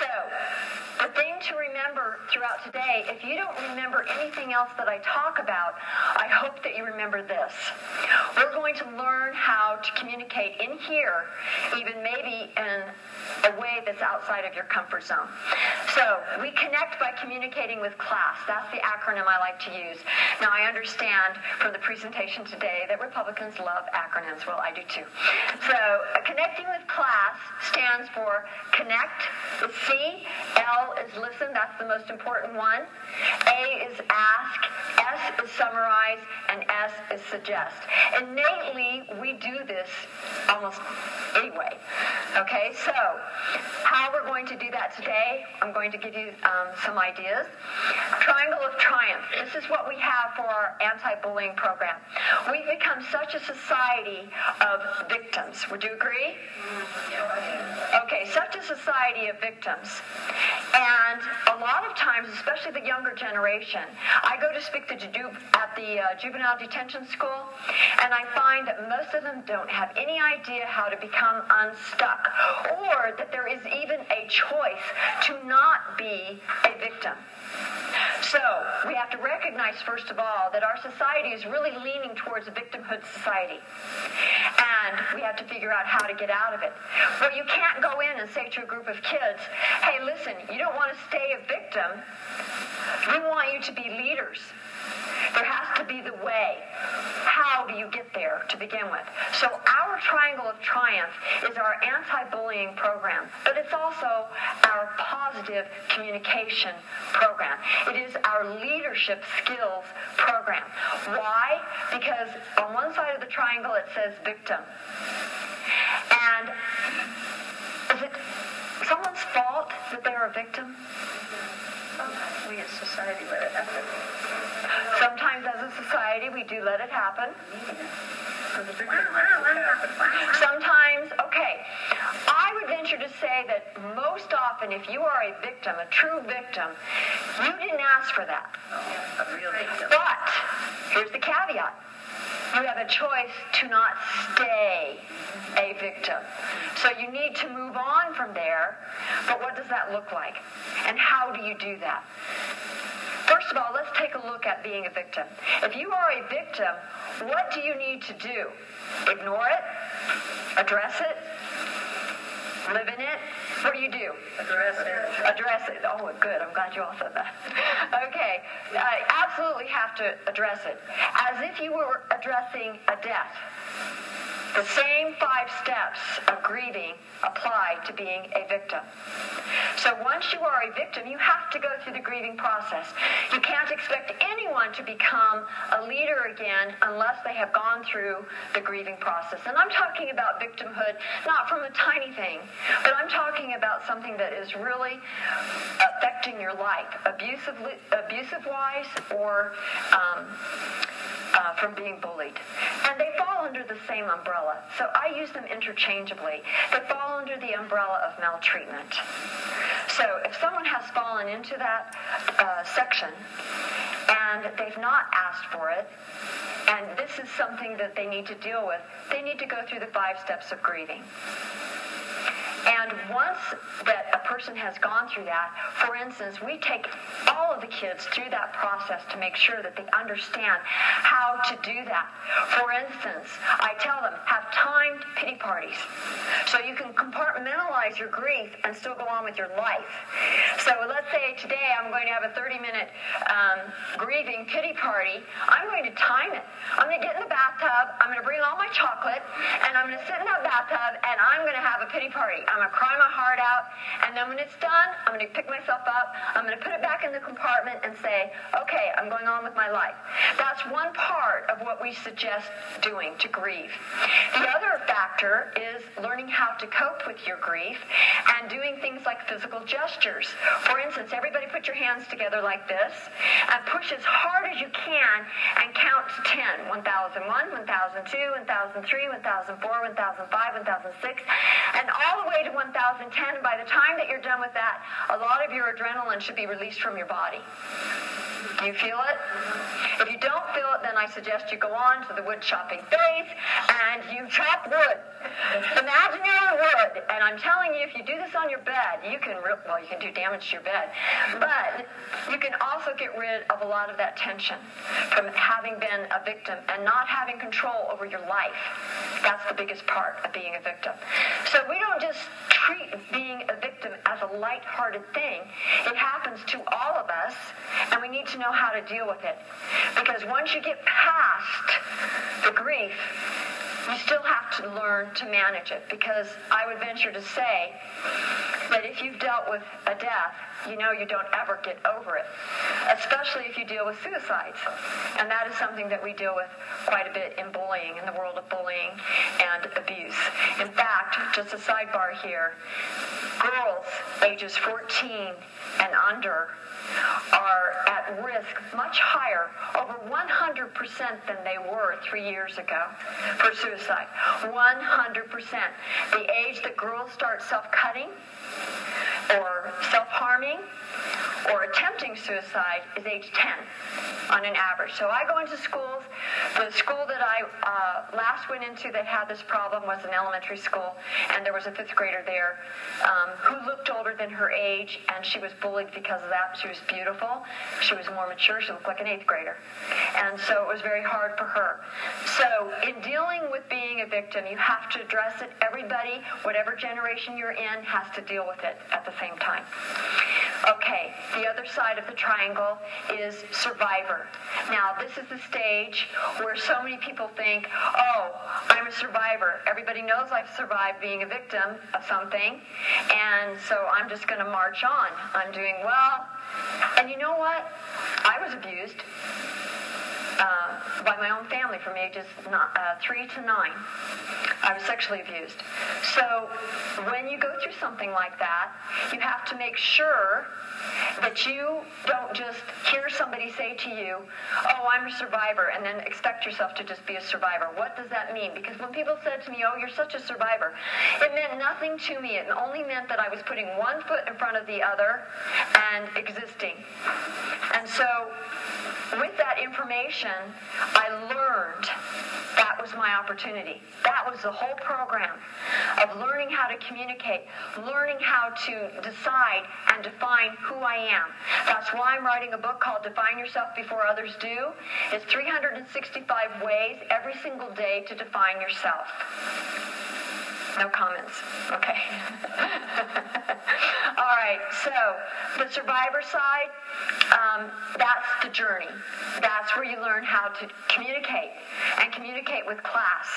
So, the thing to remember throughout today, if you don't remember anything else that I talk about, I hope that you remember this. We're going to learn how to communicate in here, even maybe in a way that's outside of your comfort zone. So, we connect by communicating with class. That's the acronym I like to use. Now, I understand from the presentation today that Republicans love acronyms. Well, I do too. So, connecting with class stands for connect, is C, L is listen, that's the most important one. A is ask, S is summarize, and S is suggest. Innately, we do this almost anyway. Okay, so how we're going to do that today, I'm going to give you some ideas. Triangle of Triumph. This is what we have for our anti-bullying program. We've become such a society of victims. Would you agree? Okay, such a society of victims. And a lot of times, especially the younger generation, I go to speak at the juvenile detention school, and I find that most of them don't have any idea how to become unstuck, or that there is even a choice to not be a victim. So, we have to recognize, first of all, that our society is really leaning towards a victimhood society. And we have to figure out how to get out of it. But you can't go in and say to a group of kids, hey, listen, you don't want to stay a victim. We want you to be leaders. There has to be the way. How do you get there to begin with? So our Triangle of Triumph is our anti-bullying program, but it's also our positive communication program. It is our leadership skills program. Why? Because on one side of the triangle it says victim. And is it someone's fault that they're a victim? Sometimes we as society let it happen. Sometimes as a society we do let it happen. Sometimes, okay, I would venture to say that most often if you are a victim, a true victim, you didn't ask for that. A real victim. But, here's the caveat. You have a choice to not stay a victim. So you need to move on from there, but what does that look like? And how do you do that? First of all, let's take a look at being a victim. If you are a victim, what do you need to do? Ignore it? Address it? Live in it? What do you do? Address it. Address it. Oh, good. I'm glad you all said that. Okay. Absolutely have to address it. As if you were addressing a death. The same 5 steps of grieving apply to being a victim. So once you are a victim, you have to go through the grieving process. You can't expect anyone to become a leader again unless they have gone through the grieving process. And I'm talking about victimhood, not from a tiny thing, but I'm talking about something that is really affecting your life, abusive-wise or from being bullied. And they fall under the same umbrella. So I use them interchangeably. They fall under the umbrella of maltreatment. So if someone has fallen into that section and they've not asked for it, and this is something that they need to deal with, they need to go through the 5 steps of grieving. And once that a person has gone through that, for instance, we take all of the kids through that process to make sure that they understand how to do that. For instance, I tell them, have timed pity parties. So you can compartmentalize your grief and still go on with your life. So let's say today I'm going to have a 30-minute grieving pity party. I'm going to time it. I'm going to get in the bathtub, I'm going to bring all my chocolate, and I'm going to sit in that bathtub, and I'm going to have a pity party. I'm going to cry my heart out, and then when it's done, I'm going to pick myself up, I'm going to put it back in the compartment and say, okay, I'm going on with my life. That's one part of what we suggest doing to grieve. The other factor is learning how to cope with your grief and doing things like physical gestures. For instance, everybody put your hands together like this and push as hard as you can and count to 10. 1001, 1002, 1003, 1004, 1005, 1006, and all the way to 1010. By the time that you're done with that, a lot of your adrenaline should be released from your body. Do you feel it? If you don't feel it, then I suggest you go on to the wood chopping phase and you chop wood. Imaginary wood and I'm telling you, if you do this on your bed, you can do damage to your bed, but you can also get rid of a lot of that tension from having been a victim and not having control over your life. That's the biggest part of being a victim. So we don't just treat being a victim as a lighthearted thing. It happens to all of us, and we need to know how to deal with it. Because once you get past the grief, you still have to learn to manage it, because I would venture to say that if you've dealt with a death, you know you don't ever get over it, especially if you deal with suicides. And that is something that we deal with quite a bit in bullying, in the world of bullying and abuse. In fact, just a sidebar here, girls ages 14 and under are at risk much higher, over 100% than they were 3 years ago for suicide. 100%. The age that girls start self-cutting or self-harming or attempting suicide is age 10 on an average. So I go into schools. The school that I last went into that had this problem was an elementary school, and there was a 5th grader there who looked older than her age, and she was bullied because of that. She was beautiful. She was more mature. She looked like an 8th grader. And so it was very hard for her. So in dealing with being a victim, you have to address it. Everybody, whatever generation you're in, has to deal with it at the same time. Okay, the other side of the triangle is survivor. Now, this is the stage where so many people think, oh, I'm a survivor. Everybody knows I've survived being a victim of something, and so I'm just going to march on. I'm doing well. And you know what? I was abused by my own family from ages 3 to 9. I was sexually abused. So when you go through something like that, you have to make sure that you don't just hear somebody say to you, oh, I'm a survivor, and then expect yourself to just be a survivor. What does that mean? Because when people said to me, oh, you're such a survivor, it meant nothing to me. It only meant that I was putting one foot in front of the other and existing. And so with that information, I learned that was my opportunity. That was the whole program of learning how to communicate, learning how to decide and define who I am. That's why I'm writing a book called Define Yourself Before Others Do. It's 365 ways every single day to define yourself. No comments. Okay. All right, so the survivor side, that's the journey. That's where you learn how to communicate and communicate with class.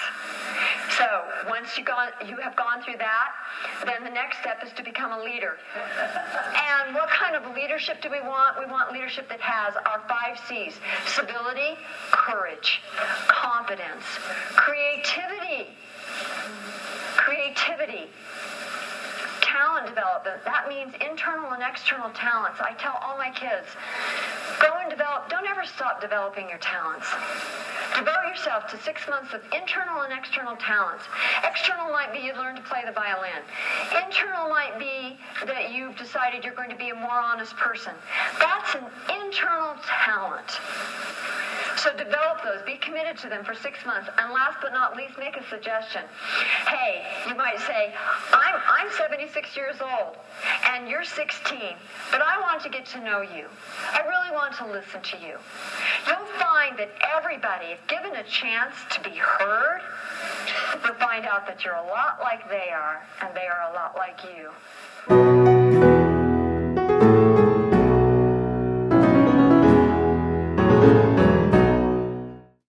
So once you have gone through that, then the next step is to become a leader. And what kind of leadership do we want? We want leadership that has our 5 C's: civility, courage, confidence, creativity, talent development. That means internal and external talents. I tell all my kids, go and develop. Don't ever stop developing your talents. Devote yourself to 6 months of internal and external talents. External might be you learn to play the violin. Internal might be that you've decided you're going to be a more honest person. That's an internal talent. So develop those. Be committed to them for 6 months. And last but not least, make a suggestion. Hey, you might say, I'm 76 years old, and you're 16, but I want to get to know you. I really want to listen to you. You'll find that everybody, if given a chance to be heard, will find out that you're a lot like they are, and they are a lot like you.